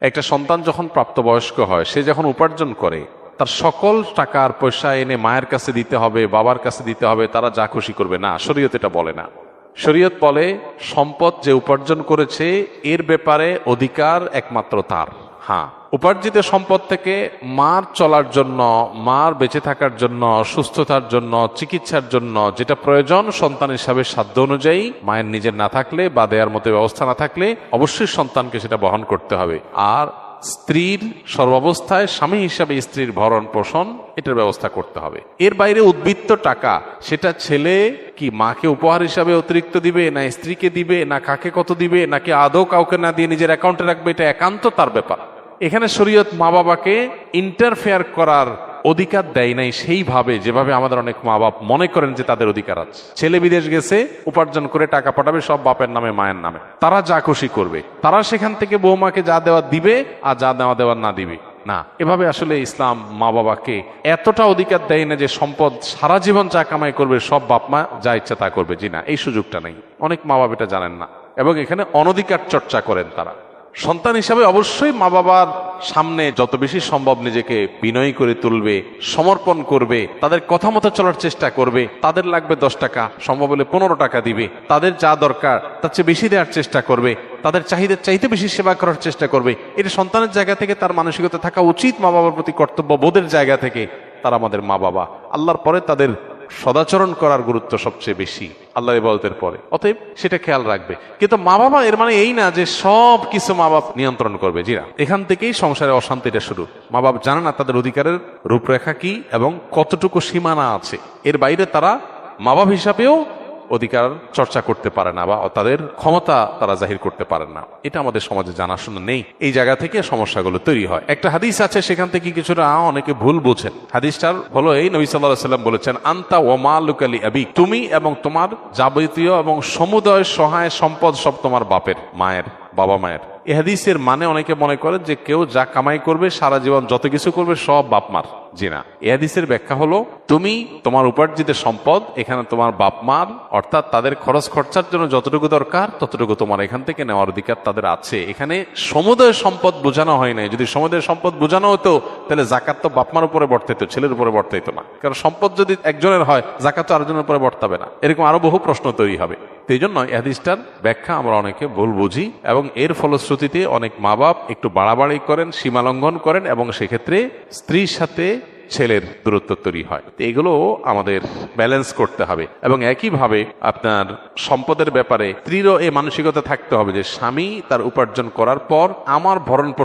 একটা সন্তান যখন প্রাপ্তবয়স্ক হয়, সে যখন উপার্জন করে, তার সকল টাকা আর পয়সা এনে মায়ের কাছে দিতে হবে, বাবার কাছে দিতে হবে, তারা যা খুশি করবে না। শরীয়ত এটা বলে না। শরীয়ত বলে সম্পদ যে উপার্জন করেছে এর ব্যাপারে অধিকার একমাত্র তার। হ্যাঁ, উপার্জিত সম্পদ থেকে মার চলার জন্য, মার বেঁচে থাকার জন্য, সুস্থতার জন্য, চিকিৎসার জন্য যেটা প্রয়োজন সন্তান হিসাবে সাধ্য অনুযায়ী, মায়ের নিজের না থাকলে বা দেয়ার মতো ব্যবস্থা না থাকলে অবশ্যই সন্তানকে সেটা বহন করতে হবে। আর স্ত্রীর সর্বাবস্থায় স্বামী হিসাবে স্ত্রীর ভরণ পোষণ এটার ব্যবস্থা করতে হবে। এর বাইরে উদ্বৃত্ত টাকা সেটা ছেলে কি মাকে উপহার হিসাবে অতিরিক্ত দিবে, না স্ত্রীকে দিবে, না কাকে কত দিবে, নাকি আদৌ কাউকে না দিয়ে নিজের অ্যাকাউন্টে রাখবে, এটা একান্ত তার ব্যাপার। এখানে শরীয়ত মা বাবাকে ইন্টারফেয়ার করার অধিকার দেয় নাই সেইভাবে যেভাবে আমাদের অনেক মা বাপ মনে করেন যে তাদের অধিকার আছে। ছেলে বিদেশ গেছে, উপার্জন করে টাকা পাঠাবে সব বাপের নামে মায়ের নামে, তারা যা খুশি করবে, তারা সেখান থেকে বৌমাকে যা দেওয়া দিবে আর যা দেওয়া না দিবে না। এভাবে আসলে ইসলাম মা বাবাকে এতটা অধিকার দেয় না যে সম্পদ সারা জীবন যা কামাই করবে সব বাপ মা যা ইচ্ছা তা করবে। জি না, এই সুযোগটা নেই। অনেক মা বাবা এটা জানেন না এবং এখানে অনধিকার চর্চা করেন তারা। সন্তান হিসাবে অবশ্যই মা বাবার সামনে যত বেশি সম্ভব নিজেকে বিনয়ী করে তুলবে, সমর্পণ করবে, তাদের কথা মতো চলার চেষ্টা করবে। তাদের লাগবে 10 টাকা, সম্ভব হলে 15 টাকা দিবে। তাদের যা দরকার তার চেয়ে বেশি দেওয়ার চেষ্টা করবে, তাদের চাহিদার চাইতে বেশি সেবা করার চেষ্টা করবে। এটা সন্তানের জায়গা থেকে তার মানসিকতা থাকা উচিত। মা বাবার প্রতি কর্তব্য বোধের জায়গা থেকে তারা আমাদের মা বাবা। আল্লাহর পরে তাদের সদাচরণ করার গুরুত্ব সবচেয়ে বেশি আল্লাহর ইবাদতের পরে। অতএব সেটা খেয়াল রাখবে। কিন্তু মা বাবা এর মানে এই না যে সব কিছু মা বাপ নিয়ন্ত্রণ করবে। জি না, এখান থেকেই সংসারে অশান্তিটা শুরু। মা বাপ জানে না তাদের অধিকারের রূপরেখা কি এবং কতটুকু সীমানা আছে। এর বাইরে তারা মা বাপ হিসাবেও অধিকার চর্চা করতে পারে না বা তাদের ক্ষমতা তারা জাহির করতে পারেন না। এটা আমাদের সমাজে জানাশোনা নেই। এই জায়গা থেকে সমস্যাগুলো তৈরি হয়। একটা হাদিস আছে, সেখান থেকে কিছুটা অনেকে ভুল বোঝেন। হাদিসটার হলো এই, নবী সাল্লাল্লাহু আলাইহি ওয়াসাল্লাম বলেছেন, আনতা ওয়া মালুকা লি আবিক, তুমি এবং তোমার যাবতীয় এবং সমুদয় সহায় সম্পদ সব তোমার বাপের, মায়ের, বাবা মায়ের। এই হাদিসের মানে অনেকে মনে করেন যে কেউ যা কামাই করবে সারা জীবন যত কিছু করবে সব বাপ মার। জি না, এই হাদিসের ব্যাখ্যা হলো তুমি তোমার উপার্জিত সম্পদ এখানে তোমার বাপ মার, অর্থাৎ তাদের খরচ খরচার জন্য যতটুকু দরকার ততটুকু তোমার এখান থেকে নেওয়ার অধিকার তাদের আছে। এখানে সমুদয় সম্পদ বোঝানো হয় নাই। যদি সমুদয় সম্পদ বোঝানো হতো তাহলে জাকাত তো বাপ মার উপরে বর্তাইতো, ছেলের উপরে বর্তাইতো না। কারণ সম্পদ যদি একজনের হয় জাকাত তো আরেকজনের উপরে বর্তাবে না। এরকম আরো বহু প্রশ্ন তৈরি হবে। এই জন্য এই হাদিসটার ব্যাখ্যা আমরা অনেকে ভুল বুঝি এবং এর ফলশ্রুতিতে অনেক মা বাপ একটু বাড়াবাড়ি করেন, সীমা লঙ্ঘন করেন এবং সেক্ষেত্রে স্ত্রীর সাথে ছেলের দূরত্ব তৈরি হয়। এগুলো আমাদের ব্যালেন্স করতে হবে। এবং একইভাবে আপনার সম্পদের ব্যাপারে স্ত্রীরও এই মানসিকতা থাকতে হবে যে স্বামী তার উপার্জন করার পর আমার ভরণ